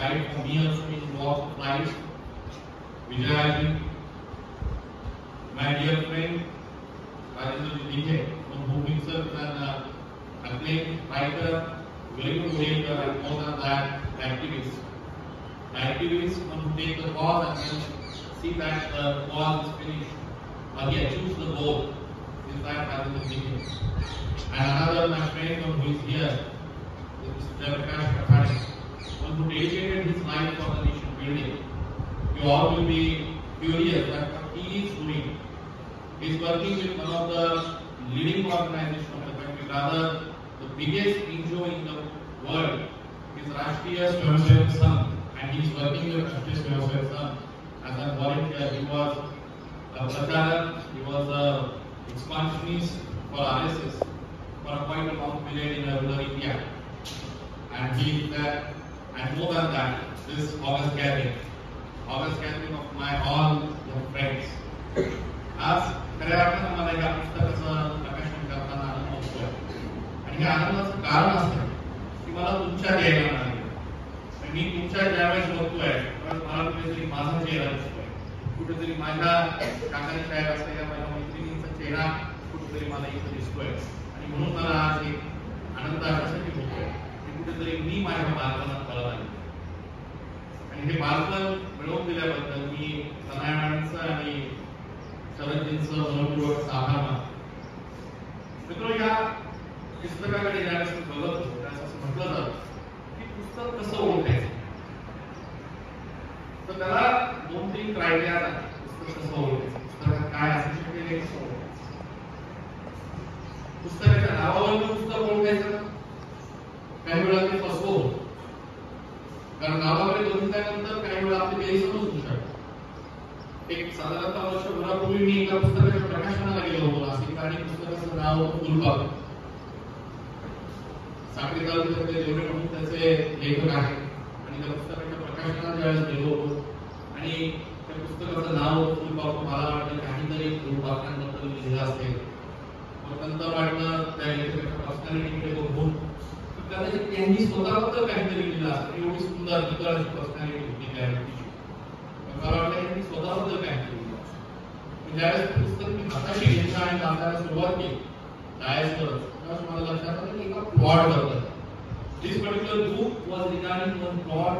guide for me also in walk of life. Vijayaji, my dear friend, Rajendra Dije, from whom himself is an acclaimed writer, very good orator, and more than that, activist. The activists who take the cause and then see that the cause is finished, or he achieves the goal, is that Rajendra Dije. And another, my friend who is here, Mr. Jayaprakash Kathani, one who dedicated his life for the nation building. You all will be curious that what he is doing. He is working with one of the leading organizations of the country, rather the biggest NGO in the world. He is Rashtriya Swayamsevak Sangh, and he is working with Rashtriya Swayamsevak Sangh as a volunteer. He was a pracharak, he was a expansionist for RSS for quite a long period in rural India. And he is there, and more than that, this August gathering of my all young friends. आज खऱ्या अर्थानं मला या पुस्तकाचं प्रकाशन करताना आनंद होतोय. आणि या आनंदाचं कारण असं की मला तुमच्या द्यायला मिळाले. मी तुमच्या ज्यावेळेस बघतोय त्यावेळेस मला कुठेतरी माझा चेहरा दिसतोय, कुठेतरी माझ्या काकांनी शाळेत असलेल्या माझ्या मैत्रिणींचा चेहरा कुठेतरी मला इथं दिसतोय. आणि म्हणून मला आज एक आनंद अशासाठी होतोय की कुठेतरी मी माझ्या बालपणात परत आले. आणि हे बालपण मिळवून दिल्याबद्दल मी सनाया मॅडमचं आणि शरदजींचं मनपूर्वक आभार मानतो. मित्रांनो, या पुस्तकाकडे ज्यावेळेस मी बघत होतो त्यावेळेस असं म्हटलं जातं की पुस्तक कसं ओळखायचं. तर त्याला 2-3 क्रायटेरिया आहेत. पुस्तक कसं ओळखायचं, पुस्तकात काय असू शकेल हे कसं ओळखायचं. पुस्तकाच्या नावावरून पुस्तक ओळखायचं. काही वेळा ते फसवं होतं, कारण नावाकडे बघितल्यानंतर काही वेळा आपली गैरसमज होऊ शकते. एक साधारणतः वर्षभरापूर्वी मी एका पुस्तकाच्या प्रकाशनाला गेलो होतो नाशिक, आणि पुस्तकाचं नाव होतं फुलपाखरू. साखळी तालुक्यातले जेवढे म्हणून त्याचे लेखक आहेत, आणि त्या पुस्तकाच्या प्रकाशनाला ज्यावेळेस गेलो होतो आणि त्या पुस्तकाचं नाव होतं फुलपाखरू, मला वाटलं काहीतरी फुलपाखरांबद्दल लिहिलं असेल. मग नंतर वाटलं त्या लेखकाच्या पर्सनॅलिटीकडे बघून कदाचित त्यांनी स्वतःबद्दल काहीतरी लिहिलं असेल. एवढी सुंदर निकळ पर्सनॅलिटी होती त्या व्यक्तीची. मला वाटलं त्यांनी स्वतःबद्दल काहीतरी लिहिलं असेल. ज्यावेळेस पुस्तक मी हाताशी घेतलं आणि वाचायला सुरुवात केली त्यावेळेस मला लक्षात आलं की एका प्लॉट बद्दल. This particular book was regarding one plot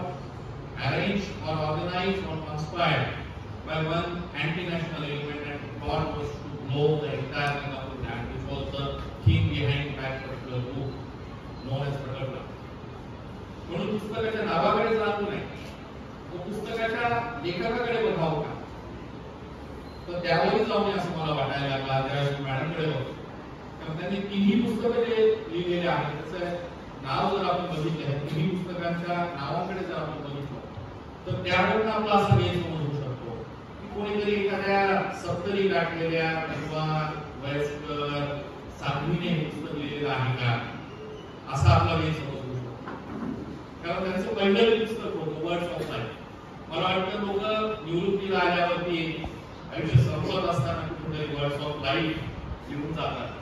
arranged or organized or conspired by one anti-national element, and the plot was to blow the entire Singapore land, which was the theme behind that particular book known as Prakarna. म्हणून पुस्तकाच्या नावाकडे जाऊ नये, तो पुस्तकाच्या लेखकाकडे बघावं का, तर त्यावरही जाऊ नये असं मला वाटायला लागलं त्यावेळेस मॅडमकडे बघतो. कारण त्यांनी 3ही पुस्तकं जे लिहिलेले आहेत त्याचं नाव जर आपण बघितलं, 3ही पुस्तकांच्या नावाकडे जर आपण बघितलं तर त्यावरून आपला असा गैरसमज होऊ शकतो की कोणीतरी एखाद्या सत्तरी गाठलेल्या किंवा वयस्कर साधवीने हे पुस्तक लिहिलेलं आहे का, असा आपला गैरसमज होऊ शकतो. कारण त्यांचं पहिलं पुस्तक होतं वर्ड्स ऑफ लाईफ. मला वाटतं लोक निवृत्तीला आल्यावरती आयुष्य संपत असताना कुठेतरी वर्ड्स ऑफ लाईफ लिहून जातात.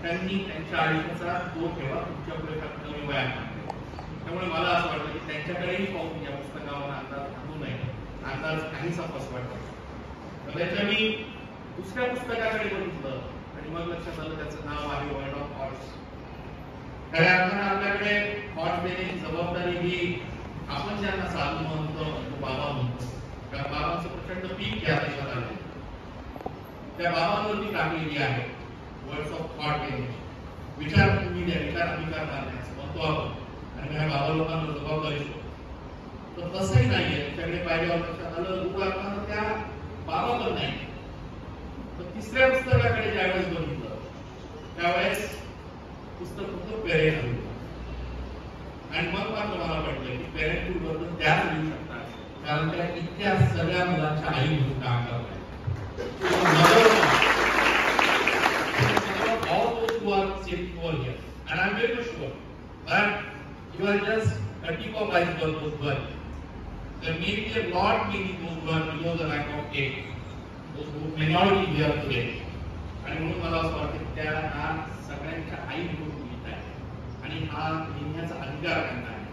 त्यांनी त्यांच्या आयुष्याचा तो ठेवा तुमच्या पुढे कमी वयात. त्यामुळे मला असं वाटतं की त्यांच्याकडेही पाहून या पुस्तकावर अंदाज घालू नये. अंदाज काहीसा फसवायचा. तर त्याच्या मी दुसऱ्या पुस्तकाकडे बघितलं आणि मग लक्षात आलं त्याचं नाव आहे वर्ड ऑफ थॉट्स. खऱ्या अर्थानं आपल्याकडे थॉट देण्याची जबाबदारी ही आपण ज्यांना साधू म्हणतो तो बाबा म्हणतो. कारण बाबांचं प्रचंड पीक या देशात आले, त्या बाबांवरती टाकलेली आहे वर्ड्स ऑफ थॉट देण्याची. विचार तुम्ही द्या, विचार अंगीकार करण्याचं म्हणतो आपण, आणि ह्या बाबा लोकांना जबाबदारी असतो. तर तसंही नाहीये. त्याच्याकडे पाहिल्यावर लक्षात आलं लोकांना त्या बाबा पण नाही. तर तिसऱ्या पुस्तकाकडे ज्यावेळेस बघितलं त्यावेळेस पुस्तक होतं पेरेंटहूड. आणि मग मात्र मला वाटलं की पेरेंटहूड बद्दल त्याच लिहू शकतात, कारण त्या इतक्या सगळ्या मुलांच्या आई म्हणून काम करतात. All those who are sitting over here, and I'm very sure that you are just a tip of iceberg, those birds. There may be a lot many those who are below the rank of 8, those who may not be here today. आणि म्हणून मला असं वाटतं की त्या सगळ्यांच्या आई म्हणून लिहित आहे आणि हा लिहिण्याचा अधिकार त्यांना आहे.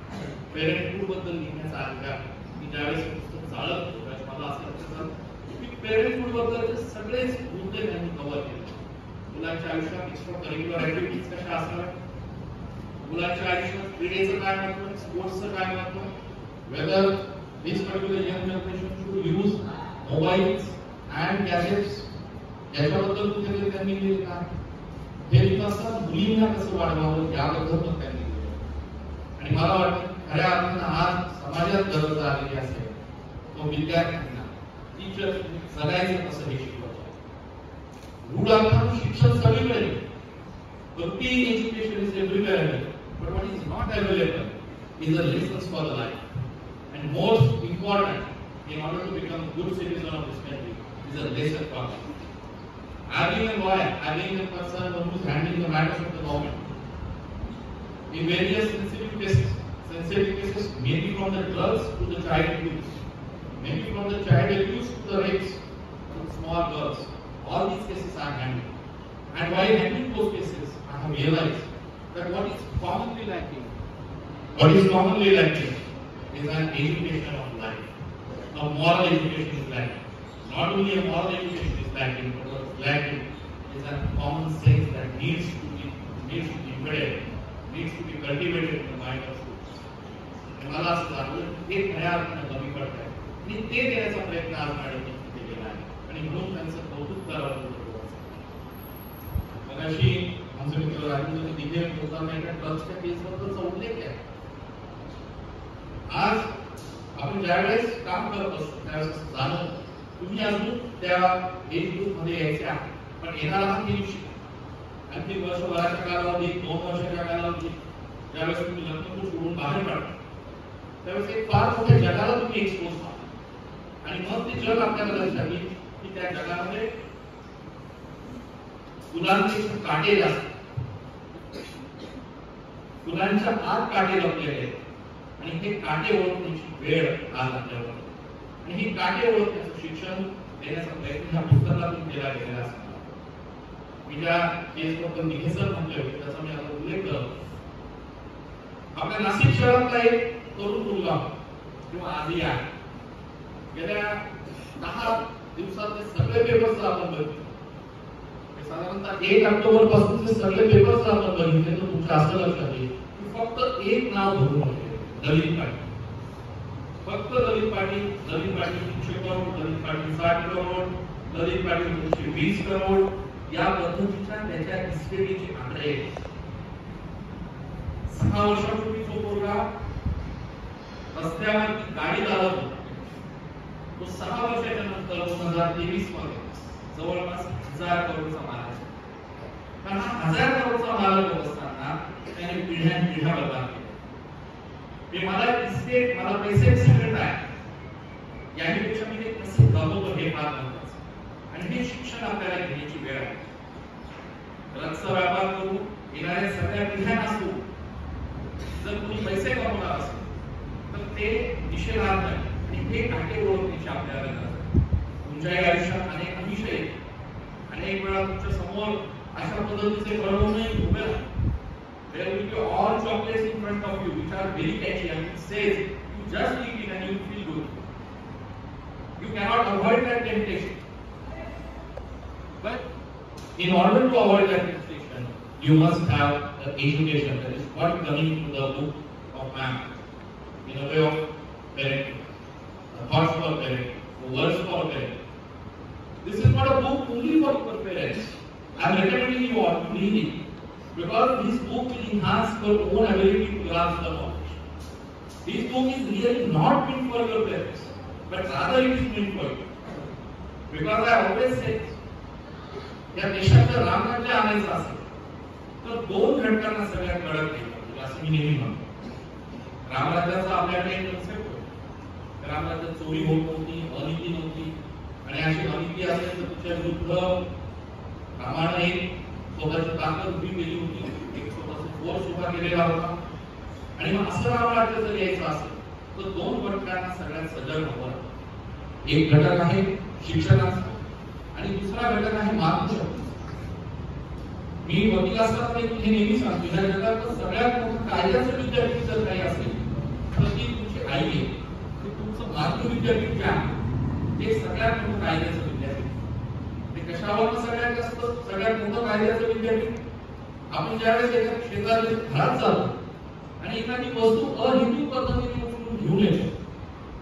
पेरेंटहूड बद्दल लिहिण्याचा अधिकार मी ज्यावेळेस पुस्तक चालत होतो त्यावेळेस मला असं लक्षात आलं की पेरेंटहूड बद्दलचे सगळेच मुद्दे त्यांनी कव्हर केले. मुलांच्या आयुष्यात एक्स्ट्रा करिक्युलर ऍक्टिव्हिटीज कशा असाव्यात, मुलांच्या आयुष्यात क्रीडेचं काय महत्व, स्पोर्ट्सचं काय महत्व, whether this particular young generation should use mobiles and gadgets याच्याबद्दल कुठेतरी त्यांनी लिहिलं आहे. हे लिहित असताना मुलींना कसं वाढवावं याबद्दल पण त्यांनी लिहिलं. आणि मला वाटतं खऱ्या अर्थानं आज समाजात गरज आलेली असेल तो विद्यार्थ्यांना टीचर जगायचं कसं हे शिकवतो. रूढ अर्थानं शिक्षण सगळीकडे, routine education is everywhere, but what is not available is a lessons for the life. And most important, in order to become a good citizen of this country, is a lesson for life. Having a lawyer, having a person who is handling the matters of the government, in various sensitive cases, maybe from the drugs to the child abuse, maybe from the child abuse to the rapes of small girls, all these cases are handled. And while handling those cases, I have realized that what is commonly lacking is an education of life. A moral education is lacking. Not only a moral education is lacking, but what is lacking is a common sense that needs to be embedded, needs to be cultivated in the mind of students. आणि मला असं जाणवलं ते खऱ्या अर्थानं कमी पडत आहे आणि ते देण्याचा प्रयत्न आज मॅडमने केलेला आहे आणि म्हणून त्यांचं कौतुक करावं. मगाशी आमचे मित्र राजेंद्र दिघे बोलताना एका ड्रग्सच्या केसबद्दलचा उल्लेख आहे. आज आपण ज्यावेळेस काम करत असतो त्यावेळेस जाणवतं तुम्ही अजून त्या एज ग्रुप मध्ये यायचे आहे, पण येणारा हा दिवशी आणखी वर्षभराच्या कालावधीत 2 वर्षाच्या कालावधीत ज्यावेळेस तुम्ही लग्न सोडून बाहेर पडता त्यावेळेस एक फार मोठ्या जगाला तुम्ही एक्सपोज व्हा आणि मग ते जग आपल्याला लक्षात येईल की त्या जगामध्ये फुलांचे काटे जास्त, फुलांच्या आत काटे लपलेले आहेत आणि हे काटे ओळखण्याची वेळ आज आपल्यावर आणि ही काटे ओळखण्याचं शिक्षण देण्याचा प्रयत्न ह्या पुस्तकातून केला गेलेला असतो. मी ज्या केसबद्दल निघे सर म्हटले होते त्याचा मी आता उल्लेख करतो. आपल्या नाशिक शहरातला एक तरुण मुलगा किंवा आधी आहे, गेल्या 10 दिवसात सगळे पेपर्स आपण बघितले. साधारणतः 1 ऑक्टोबर पासूनचे सगळे पेपर्स आपण बघितले तर तुमच्या असं लक्षात येईल की फक्त एक नाव धरून होते, दलित पाटील. फक्त दलित पाटील 300 करोड, दलित पाटील 60 करोड, दलित पाटील 220 करोड या पद्धतीच्या त्याच्या इस्टेटीचे आकडे. 6 वर्षापूर्वी तो पोरगा रस्त्यावरती गाडी चालवत होता. तो 6 वर्षाच्या नंतर 2023 मध्ये जवळपास 1000 करोडचा मालक. कारण हा 1000 करोडचा मालक असताना त्याने पिढ्या बदला केले. मला पैसे सगळं आहे यापेक्षा मी ते कसे कमवतो हे फार महत्वाचं आणि हे शिक्षण आपल्याला घेण्याची वेळ आहे. ड्रग्सचा व्यापार करू येणाऱ्या सगळ्या पिढ्यांना असू जर तुम्ही पैसे कमवणार असेल तर ते निषेधार्थ आहे आणि हे काटे ओळखण्याची आपल्याला गरज आहे. तुमच्या आयुष्यात अनेक विषय अनेक वेळा तुमच्या समोर अशा पद्धतीचे प्रलोभनही उभे राहतात. There will be all chocolates in front of you which are very catchy and it says you just eat it and you feel good. You cannot avoid that temptation. But in order to avoid that temptation, you must have the education that is what coming to the book of man in a way of parenting, the thoughts for parenting, the words for parenting. This is not a book only for parents. I am recommending you all to read it. Because this book will enhance your own ability to grasp the knowledge. This book is really not meant for your parents, but rather it is meant for you. Because I always say, या देशाचं रामराज्य आणायचं असेल तर 2 घटकांना सगळ्यात कडक केलं असं मी नेहमी म्हणतो. रामराज्याचा आपल्याकडे एक कन्सेप्ट होता. रामराज्यात चोरी होत नव्हती, अनिती नव्हती आणि अशी अनिती असेल तर तुझ्या विरुद्ध रामाने स्वतःची ताकद उभी केली होती, एक स्वतःचा फोर्स उभा केलेला होता आणि मग असं रामराज्य जर यायचं असेल तर 2 घटकांना सगळ्यात सजग हवं. एक घटक आहे शिक्षणाचा आणि दुसरा घटक आहे मातृशक्ती. मी वकील असताना हे नेहमी सांगतो या जगात सगळ्यात मोठं कायद्याचं विद्यार्थी जर काही असेल तर ती तुमची आई आहे. ते तुमचं मातृ विद्यापीठ जे आहे ते सगळ्यात मोठं कायद्याचं विद्यापीठ. ते कशावर सगळ्यात जास्त सगळ्यात मोठं कायद्याचं विद्यापीठ. आपण ज्यावेळेस एका क्षेत्रात घरात जातो आणि एखादी वस्तू अहिंदू पद्धतीने उचलून घेऊन येतो,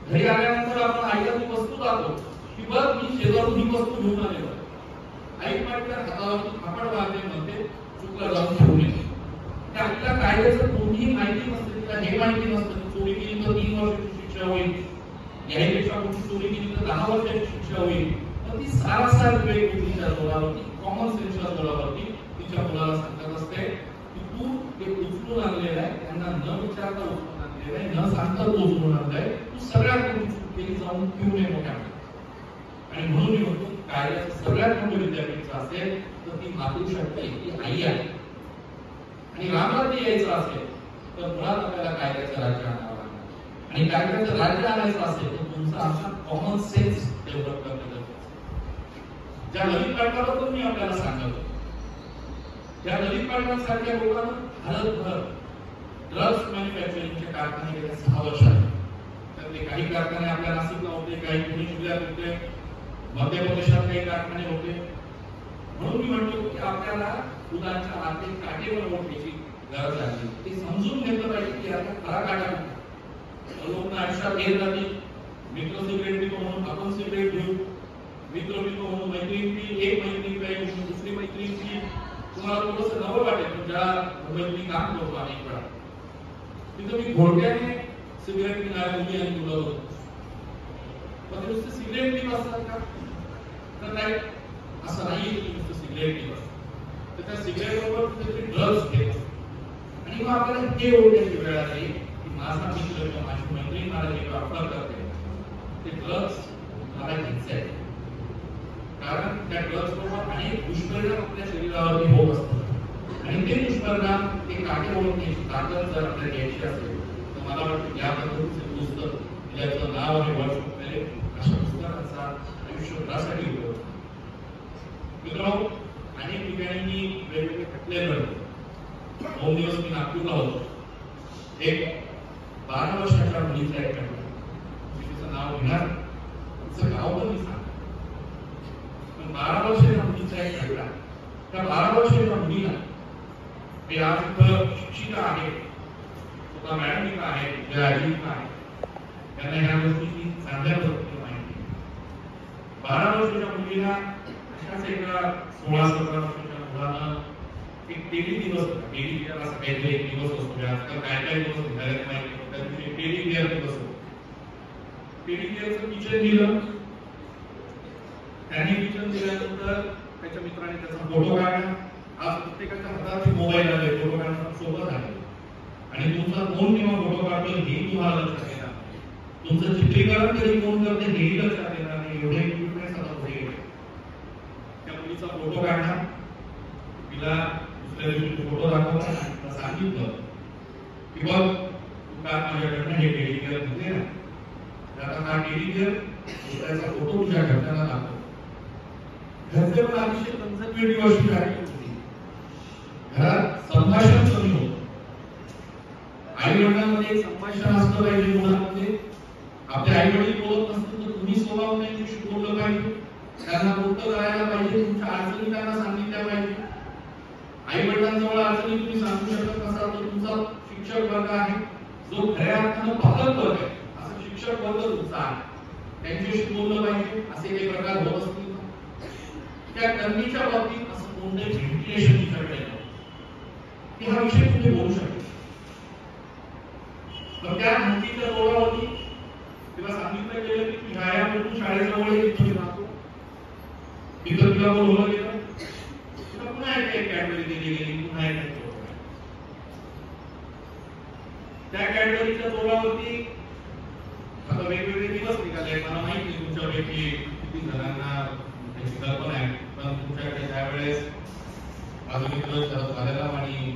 घरी आल्यानंतर आपण आईला ती वस्तू दाखवतो की बघ मी शेजारून ही वस्तू घेऊन आलेलो. आई मात्र हातावरती फापड मारते म्हणते चुकला जाऊन घेऊन येते. आपल्या कायद्याचं कोणीही माहिती नसते, तिला हे माहिती नसतं चोरी केली तर 3 वर्षाची शिक्षा होईल, याहीपेक्षा मोठी चोरी केली तर 10 वर्षाची शिक्षा होईल. तर ती सारासार विवेक बुद्धीच्या जोरावरती, कॉमन सेन्सच्या जोरावरती तिच्या मुलाला सांगत असते की तू ते उचलून आणलेलं आहे, त्यांना न विचारता उचलून आणलेलं आहे, न सांगता तू उचलून आणलंय, तू सगळ्यात मोठी चूक केली, जाऊन पिऊ नये मोठ्या. आणि म्हणून मी म्हणतो कायद्याचं सगळ्यात मोठं विद्यापीठ असेल तर ती मातृशक्ती ती आई आहे. आणि रामराज्य यायचं असेल तर मुळात आपल्याला कायद्याचं राज्य आणावं लागणार. आणि कायद्याचं राज्य आणायचं असेल तर तुमचा आमचा कॉमन सेन्स डेव्हलप करणं गरजेचं. ज्या ललित पाटलाबद्दल मी आपल्याला सांगतो, त्या ललित पाटलांसारख्या लोकांना भारतभर ड्रग्स मॅन्युफॅक्चरिंगचे कारखाने गेल्या 6 वर्षात. त्यातले काही कारखाने आपल्या नाशिकला होते, काही पुणे जिल्ह्यात होते, मध्य प्रदेशात काही कारखाने होते. म्हणून मी म्हणतो की आपल्याला मुलांच्या आर्थिक काटेवर ओढण्याची गरज आहे. ते समजून घेतलं पाहिजे की आता खरा काटा लोक आयुष्यात घेत जातील. मित्र सिगरेट पितो म्हणून आपण सिगरेट घेऊ, मित्र पितो म्हणून मैत्रीण पी, एक मैत्रीण प्यायली म्हणून दुसरी मैत्रीण पी. तुम्हाला थोडंसं नवं वाटेल पण ज्या मुंबईत काम करतो अनेक वेळा तिथं मी घोडक्याने सिगरेट पिणाऱ्या मुली आणि मुलं होतो. पण नुसतं सिगरेट पीत असतात का? तर नाही, असं नाही की नुसतं सिगरेट पीत असतात. तर त्या सिगरेट बरोबर कुठेतरी ड्रग्स घेत असतात. आणि मग आपल्याला हे ओळखायची वेळ आली की माझा मित्र किंवा माझी मैत्रीण मला जे वापर करते ते ड्रग्स मला घ्यायचे आहे. कारण त्या ड्रग्स बरोबर अनेक दुष्परिणाम आपल्या शरीरावरती होत असतात. आणि ते दुष्परिणाम ते काटे ओळखण्याची ताकद जर आपल्याला घ्यायची असेल तर मला वाटतं या पद्धतीचे पुस्तक ज्याचं नाव आहे वर्कशॉप अशा पुस्तकांचा आयुष्यभरासाठी उपयोग. मित्रांनो, अनेक ठिकाणी मी वेगवेगळे खटले लढले. 2 दिवस मी नागपूरला होतो. एक 12 वर्षाच्या मुलीचा एक खटला, मी तिचं नाव घेणार, तिचं गाव पण मी सांग. पण 12 वर्षाच्या मुलीचा एक खटला. त्या 12 वर्षाच्या मुलीला मी आज इथं शिक्षिका आहे, स्वतः मॅडम इथं आहे, त्या आजी इथं आहे, त्यांना ह्या गोष्टीची चांगल्या पद्धतीने माहिती. 12 वर्षाच्या मुलीला अशाच एका 16-17 वर्षाच्या मुलानं एक टेडी दिवस होता. टेडी केअर असा काहीतरी एक दिवस असतो. आजकाल काय काय दिवस निघाले माहिती, त्या दिवशी टेडी केअर दिवस होतो. टेडी केअरचं किचन दिलं. त्यांनी किचन दिल्यानंतर त्याच्या मित्राने त्याचा फोटो काढला. आज प्रत्येकाच्या हातात मोबाईल आले, फोटो काढणं सोपं झालं. आणि तुमचा कोण किंवा फोटो काढतो हे तुम्हाला लक्षात येणार नाही. तुमचं चित्रीकरण कधी कोण करते हेही लक्षात येणार नाही. एवढे इक्विपमेंट्स आता पुढे गेले. त्या मुलीचा फोटो काढला, तिला दुसऱ्या दिवशी फोटो दाखवला आणि तिला सांगितलं की बघ तू काल माझ्याकडनं हे टेडी केअर घेतले ना, आता हा टेडी केअर त्याचा फोटो तुझ्या घरच्यांना दाखव. घरचे पण अतिशय कन्झर्वेटिव्ह अशी गाडी होती. घरात संभाषण कमी होतं. आई वडिलांमध्ये संभाषण असलं पाहिजे. मुलांमध्ये आपले आई वडील बोलत नसतील तर तुम्ही स्वभाव नाही शिकवलं पाहिजे. त्यांना मुक्त करायला पाहिजे. तुमच्या अडचणी त्यांना सांगितल्या पाहिजे. आई वडिलांजवळ अडचणी तुम्ही सांगू शकत नसाल तर तुमचा शिक्षक वर्ग आहे जो खऱ्या अर्थानं पालक वर्ग आहे, असं शिक्षक वर्ग तुमचा आहे, त्यांच्याशी बोललं पाहिजे. असे काही प्रकार होत असतील त्या कर्मीच्या बाबतीत असं कोणतंही व्हेंटिलेशन विचारलं की हा विषय तुम्ही बोलू शकता. पण त्या हंतीच्या रोडावरती तिला सांगितलं गेलं की तू ह्या शाळेजवळ तिथे राहतो. तिथं तिला बोलवलं गेलं. तिला पुन्हा एक कॅडबरी दिली गेली. पुन्हा एक त्या कॅडबरीच्या जोरावरती आता वेगवेगळे दिवस निघाले. मला माहिती नाही तुमच्यापैकी किती जणांना त्याची कल्पना आहे. पण तुमच्याकडे त्यावेळेस माझं मित्र शरद भालेराव आणि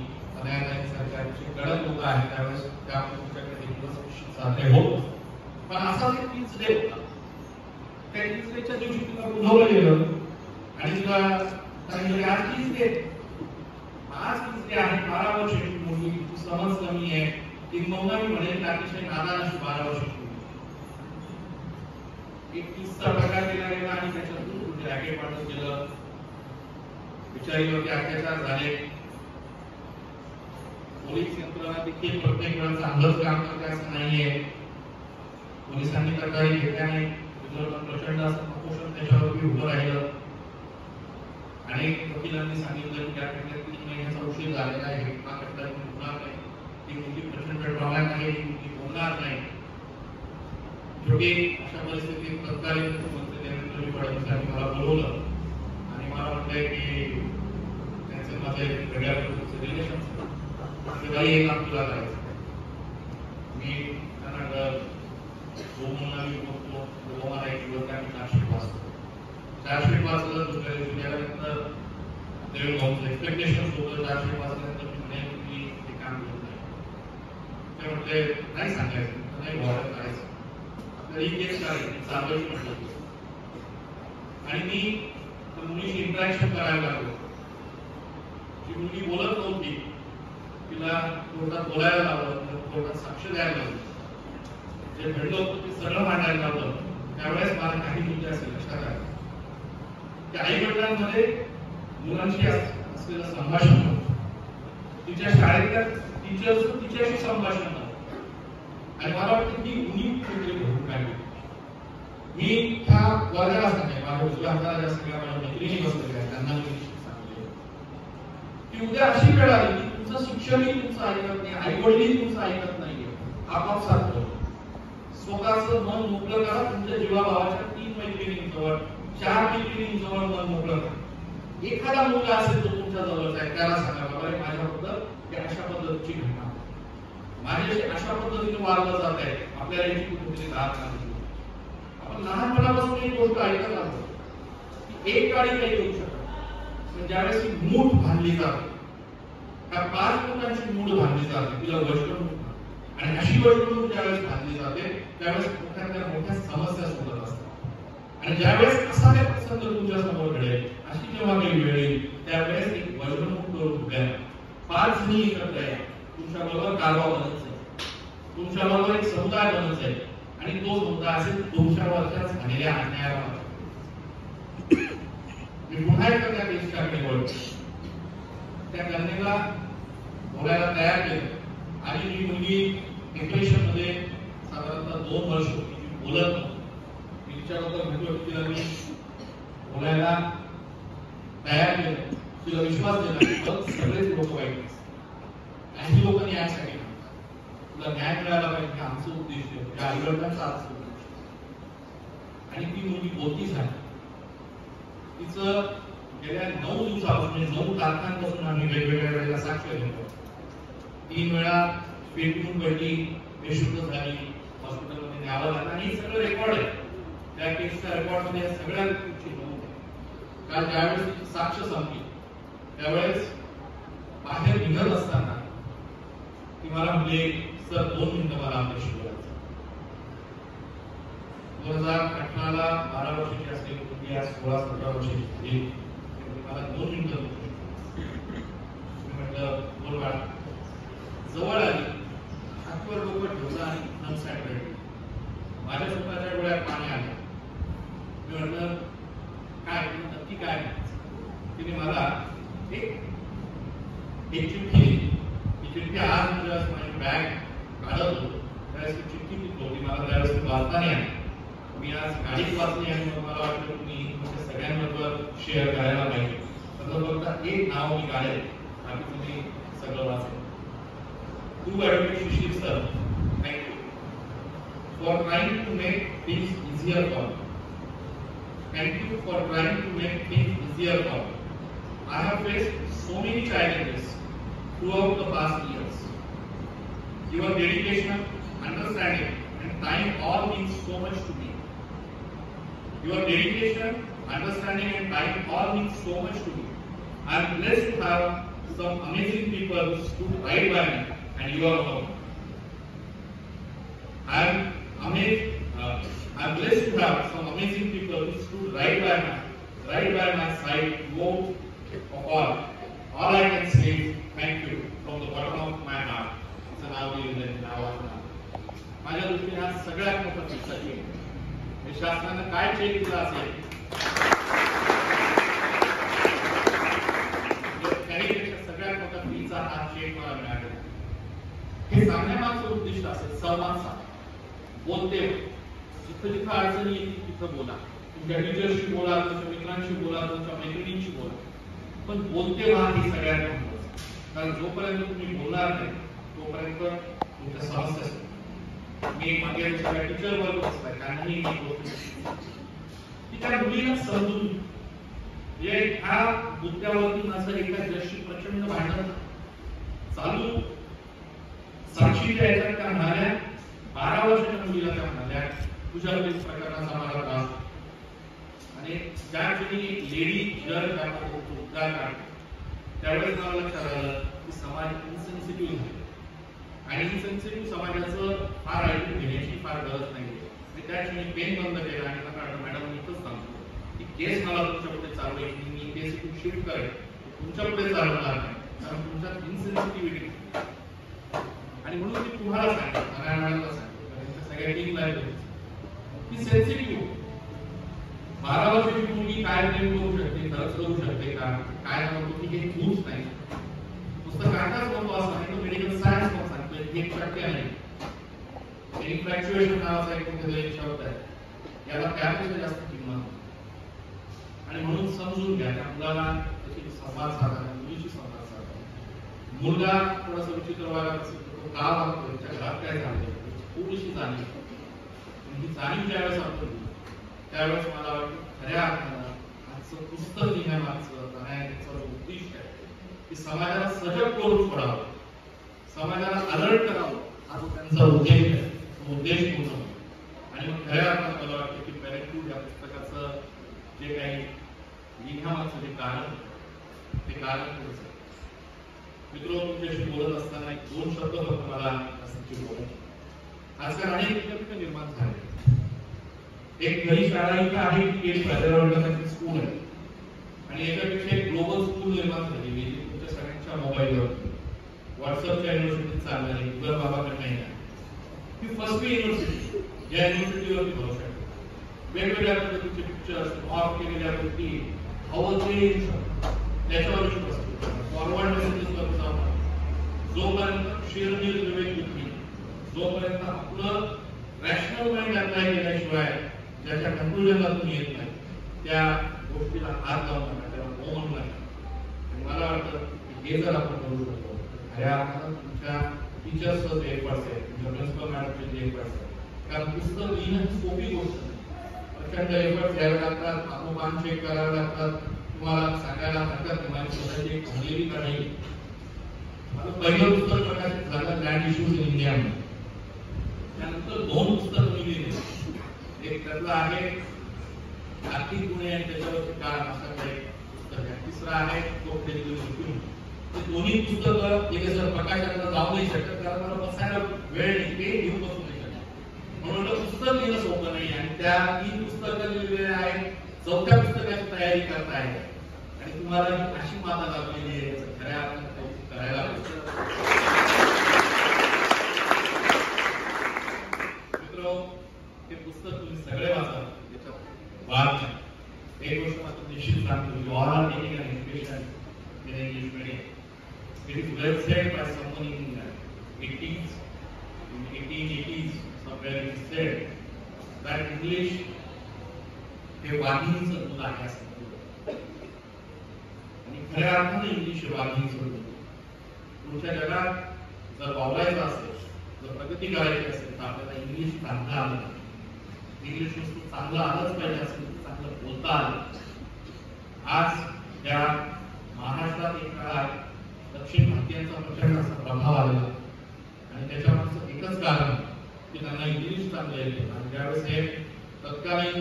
सारख्या कडक लोक आहेत त्यावेळेस त्यामुळे तुमच्याकडे दिवस साजरे होत. पण असाच एक तीच डे होता. त्या तीच डेच्या दिवशी तुला बोलवलं गेलं आणि तुला सांगितलं आज तीच डे, आज तीच डे आहे. 12 वर्षाची मुलगी, तू समज कमी आहे, किंबहुना मी म्हणेन अतिशय नादान अशी 12 वर्ष एक किस्सा प्रकार केला गेला आणि त्याच्यातून रॅकेट वाटत गेलं, बिचारीवरती अत्याचार झाले. पोलीस यंत्रणा देखील प्रत्येक वेळा चांगलंच काम करते असं नाहीये. पोलिसांनी तक्रारी घेतल्या नाही, प्रचंड असं प्रपोषण त्याच्यावरती उभं राहिलं. अनेक वकिलांनी सांगितलं की त्या ठिकाणी 3 महिन्याचा उशीर झालेला आहे, हा खटला होणार नाही, ती मुलगी प्रचंड ट्रॉमॅट आहे, ती मुलगी होणार नाही. शेवटी अशा परिस्थितीत तत्कालीन मुख्यमंत्री देवेंद्र फडणवीसांनी मला बोलवलं आणि मला म्हटलंय की त्यांचे माझे वेगळ्या प्रकारचे रिलेशन सगळी एक काम तुला करायचं. मी त्यांना गोमला मी बघतो, गोमाला एक दिवस आम्ही 400 वाजतो, 400 वाजता दुसऱ्या दिवशी त्यानंतर देवेंद्र एक्सपेक्टेशन होतं 400 वाजल्यानंतर मी म्हणेन की ते काम करत नाही. ते म्हटले नाही सांगायचं, नाही वॉर्डर करायचं, आपल्याला ही केस करायची चालवायची म्हटलं. आणि मी त्या मुलीशी इंटरॅक्शन करायला लागलो. जी मुलगी बोलत नव्हती तिला कोर्टात बोलायला लावलं, कोर्टात साक्ष द्यायला लावलं, जे घडलं होतं ते सगळं मांडायला लावलं. त्यावेळेस मला काही मुद्दे असे लक्षात आले की आई वडिलांमध्ये मुलांशी असलेलं संभाषण होतं, तिच्या शाळेतल्या टीचर्स तिच्याशी संभाषण होतं. आणि मला वाटतं की उन्नीस भूमिका आहे. मी त्या वर्गाला सांगेन, माझ्या उजव्या हाताला ज्या सगळ्या माझ्या मैत्रिणी बसलेल्या आहेत त्यांना मी सांगले की उद्या अशी वेळ आली की तुमचं शिक्षणही तुमचं ऐकत नाही, आई वडीलही तुमचं ऐकत नाहीये, आपापसात स्वतःचं मन मोकळं करा. तुमच्या जीवाभावाच्या 3 मैत्रिणींजवळ 4 मैत्रिणींजवळ मन मोकळं करा. एखादा मुलगा असेल तो तुमच्या जवळचा आहे त्याला सांगा बाबा माझ्याबद्दल ते अशा पद्धतीची घटना, माझ्याशी अशा पद्धतीने वागलं जात आहे, आपल्याला याची कुठेतरी राहत नाही. आपण लहानपणापासून एक गोष्ट ऐकत आहोत की एक गाडी काही येऊ शकत पण ज्यावेळेस ती मूठ बांधली जाते, त्या 5 फुटांची मूठ बांधली जाते, तिला वैष्णव आणि अशी वैष्णव ज्यावेळेस बांधली जाते त्यावेळेस मोठ्या मोठ्या समस्या सोडत असतात. आणि ज्यावेळेस असा काही प्रसंग तुमच्या समोर घडेल, अशी जेव्हा काही वेळ येईल त्यावेळेस एक वैष्णव करून उभ्या 5 जणी एकत्र आहे, तुमच्या बरोबर कारवा बनत आहे, तुमच्या बरोबर एक समुदाय बनत आहे आणि तो समुदाय असेल तुमच्यावरच्या झालेल्या अन्यायावर. मी पुन्हा एकदा त्या केसच्याकडे वळतो. त्या कन्येला बोलायला तयार केलं आणि ही मुलगी डिप्रेशन मध्ये साधारणतः 2 वर्ष होती, बोलत नव्हती. मी तिच्याबद्दल म्हटलं की तिला मी बोलायला तयार केलं, तिला विश्वास दिला की सगळेच लोक वाईट, काही लोकांनी यासाठी तुला न्याय मिळाला पाहिजे, आमचं उद्देश आहे, त्या आईवडिलांचा आमचं उद्देश. आणि ती मुलगी बोलती झाली. तिचं गेल्या 9 दिवसापासून 9 तारखांपासून आम्ही वेगवेगळ्या वेळेला साक्ष घेतो. 3 वेळा पेटून पडली, बेशुद्ध झाली, हॉस्पिटलमध्ये न्यावं लागलं आणि हे सगळं रेकॉर्ड आहे. त्या केसच्या रेकॉर्डमध्ये या सगळ्या गोष्टी नोंद आहे. काल ज्यावेळेस साक्ष संपली त्यावेळेस बाहेर निघत असताना ती मला म्हणले सर 2 मिनिटं मला आपल्याशी बोलायचं. 2018ला 12 वर्षाची असलेली मुलगी आज 16-17 वर्षाची झाली. मला 2 मिनिटं म्हटलं बोल बाळा. जवळ आली, हातवर डोकं ठेवलं आणि नमस्कार भेटली. माझ्या स्वतःच्या डोळ्यात पाणी आलं. मी म्हटलं काय नक्की काय. तिने मला एक चिठ्ठी दिली. ती चिठ्ठी आज म्हणजे माझी बॅग काढत होतो त्यावेळेस ती चिठ्ठी दिली होती. मला त्यावेळेस वाचता नाही आली. मी आज गाडीत वाचली आणि मला वाटलं की मी सगळ्यांबरोबर शेअर करायला पाहिजे. फक्त एक नाव मी काढेल आणि तुम्ही सगळं वाचेल. To Advocate Shishir sir, thank you for trying to make things easier for me. Thank you for trying to make things easier for me. I have faced so many challenges throughout the past years. Your dedication, understanding, and time all means so much to me. Your dedication, understanding, and time all means so much to me. I am blessed to have some amazing people who stood right by me. And you are alone. I am blessed to have some amazing people who stood right by my side throughout of all. All I can say is thank you from the bottom of my heart. It's माझं नाव लिहिलं आहे, नावाचं नाव. माझ्या दृष्टीने हा सगळ्यात मोठा किस्सा चेक. शासनानं काय चेक दिला असेल त्यापेक्षा सगळ्यात मोठा फीचा हा चेक मला मिळाला. हे सांगण्यामागचं उद्दिष्ट असेल संवाद साधा, बोलते जिथं जिथं अडचणी येतील तिथं बोला, तुमच्या टीचरशी बोला, तुमच्या मित्रांशी बोला, तुमच्या मैत्रिणींशी बोला, पण बोलते व्हा ही सगळ्यात महत्त्वाचं. कारण जोपर्यंत तुम्ही बोलणार नाही तोपर्यंत तुमच्या समस्या असतात. मी मागे सगळ्या टीचर वर्ग बसलाय, त्यांनाही त्या मुलीला समजून ह्या मुद्द्यावरती माझं एका जशी प्रचंड भांडण चालू. साक्षीच्या याच्यात त्या म्हणाल्या, 12 वर्षाच्या मुलीला त्या म्हणाल्या, तुझ्या प्रकरणाचा मला त्रास. आणि ज्या क्षणी लेडी जज त्यावेळेस मला लक्षात आलं की समाज इन्सेन्सिटिव्ह आहे आणि इन्सेन्सिटिव्ह समाजाचं फार ऐकून घेण्याची फार गरज नाही. त्या क्षणी पेन बंद केला आणि मॅडम इथंच सांगतो की केस मला तुमच्या पुढे चालवायची, मी केस शिफ्ट करेन, तुमच्या पुढे चालवणार नाही, कारण तुमच्यात इन्सेन्सिटिव्हिटी. आणि म्हणून मी तुम्हाला सांगतो, मॅडमला सांगतो, त्यांच्या सगळ्या टीमला की सेन्सिटिव्ह 12 वर्षाची मुलगी काय प्रेम करू शकते, खरंच करू शकते का, काय म्हणतो की हे खूप नाही. पुस्तकातच म्हणतो असं नाही, तो मेडिकल सायन्स पण सांगतोय हे शक्य नाही. इन्फ्लॅक्च्युएशन नावाचा एक शब्द आहे, याला त्यापेक्षा जास्त किंमत. आणि म्हणून समजून घ्या त्या मुलाला त्याची संवाद साधा, मुलीशी संवाद साधा. मुलगा थोडासा विचित्र वागत असेल तर तो का वागतो, त्याच्या घरात काय झालं, थोडीशी जाणीव. ही जाणीव ज्यावेळेस आपण त्यावेळेस मला वाटतं खऱ्या अर्थानं आजचं पुस्तक लिहिण्यामागचं त्याचं उद्दिष्ट आहे की समाजाला सजग करून सोडावं, समाजाला अलर्ट करावं, हा जो त्यांचा उद्देश आहे, तो उद्देश पूर्ण होतो. आणि मग खऱ्या अर्थानं मला वाटतं की पॅरेंटहूड या पुस्तकाचं जे काही लिहिण्यामागचं जे कारण ते कारण पुढचं. मित्र, तुमच्याशी बोलत असताना 2 शब्द फक्त मला असंख्य बोलायचे. आजकाल अनेक विकल्प निर्माण झाले. एक खरी शाळा इथं आहे की एक प्रायव्हेट स्कूल आहे आणि याच्यापेक्षा एक ग्लोबल स्कूल निर्माण झालेली आहे तुमच्या सगळ्यांच्या मोबाईलवर, व्हॉट्सअपच्या युनिव्हर्सिटीत चालणारी, गुगल बाबाकडे नाही. ही फर्स्ट युनिव्हर्सिटी, ज्या युनिव्हर्सिटीवरती भरू शकतो. वेगवेगळ्या पद्धतीचे पिक्चर्स ऑफ केलेल्या गोष्टी हवं ते त्याच्यावर विश्वास असतो. फॉरवर्ड मेसेजेस करतो आपण. जोपर्यंत शिरनीर विवेक बुद्धी, जोपर्यंत आपलं रॅशनल माइंड अप्लाय केल्याशिवाय ज्याच्या कन्क्लुजनला तुम्ही येत नाही त्या गोष्टीला हात लावू नका, त्याला हो म्हणू नका. मला वाटतं की हे जर आपण करू शकतो, खऱ्या अर्थानं तुमच्या टीचर्सचं जे एफर्ट्स आहे, तुमच्या प्रिन्सिपल मॅडमचे जे एफर्ट्स आहे, कारण पुस्तक लिहिणं ही सोपी गोष्ट नाही. प्रचंड एफर्ट्स घ्यावे लागतात, पाठोपाठ चेक करावे लागतात. तुम्हाला सांगायला हरकत नाही, माझी स्वतःची एक ठरलेली का नाही. माझं पहिलं पुस्तक प्रकाशित झालं लँड इश्यूज इन इंडिया. त्यानंतर 2 पुस्तकं मी लिहिली. एक त्यातलं आहे आर्थिक गुन्हे आणि त्याच्यावरचे कारण असं काही पुस्तक आहे. तिसरं आहे ते दोन्ही पुस्तकं एक जर प्रकाशनाला जाऊ नाही शकत, कारण मला बसायला वेळ नाही, ते घेऊन बसू नाही शकत. म्हणून पुस्तक लिहिणं सोपं नाही आणि त्या 3 पुस्तकं लिहिलेली आहेत. 4थ्या पुस्तकाची तयारी करताय आणि तुम्हाला अशी माता लागलेली आहे, खऱ्या अर्थानं करायला ते पुस्तक तुम्ही सगळे वाचा, त्याच्यात वाद नाही. एक गोष्ट मात्र निश्चित सांगतो, you all are taking an education in English medium. It is well said by someone in 1880s somewhere it is said that English हे वाघिणीचं दूध आहे असं म्हणतात. आणि खऱ्या अर्थाने इंग्लिश हे वाघिणीचं दूध. पुढच्या जगात जर वावरायचं असेल, जर प्रगती करायची असेल तर आपल्याला इंग्लिश चांगलं आलं, इंग्लिश नुसतं चांगलं आलंच पाहिजे असेल, चांगलं बोलता आलं. आज या महाराष्ट्रात एक काळात दक्षिण भारतीयांचा प्रचंड असा प्रभाव आलेला आणि त्याच्यामागचं एकच कारण की त्यांना इंग्लिश चांगलं येतं. आणि ज्यावेळेस हे तत्कालीन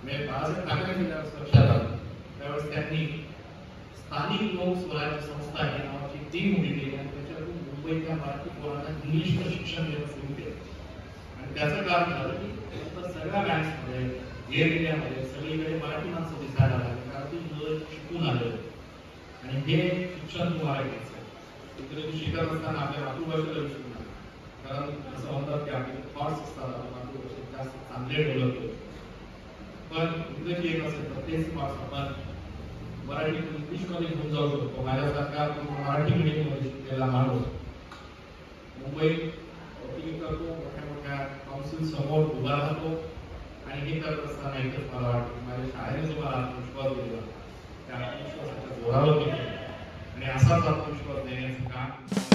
बाळासाहेब ठाकरे ज्यावेळेस लक्षात आलं त्यावेळेस त्यांनी स्थानिक लोक स्वराज्य संस्था ही नावाची टीम उभी केली आणि त्याच्यातून मुंबईच्या मराठी पोरांना इंग्लिशचं शिक्षण देणं सुरू केलं. आणि त्याचं कारण झालं की सगळ्या बँक्समध्ये, एअर इंडियामध्ये सगळीकडे मराठी माणसं दिसायला लागली, कारण ती मुलं शिकून आले आणि हे शिक्षण तुम्हाला घ्यायचं. शिकत असताना आपल्या मातृभाषेला विसरू नका. तेच मार्क्स आपण मराठीतून इंग्लिशमध्ये घेऊन जाऊ शकतो. माझ्यासारखा मराठी मीडियममध्ये शिकलेला माणूस मुंबईत वकिली करतो, मोठ्या मोठ्या काउन्सिल समोर उभा राहतो आणि हे करत असताना एकच मला वाटतं माझ्या शाळेने जो मला आत्मविश्वास दिला त्या आत्मविश्वासाच्या जोरावर केलं आणि असाच आत्मविश्वास देण्याचं काम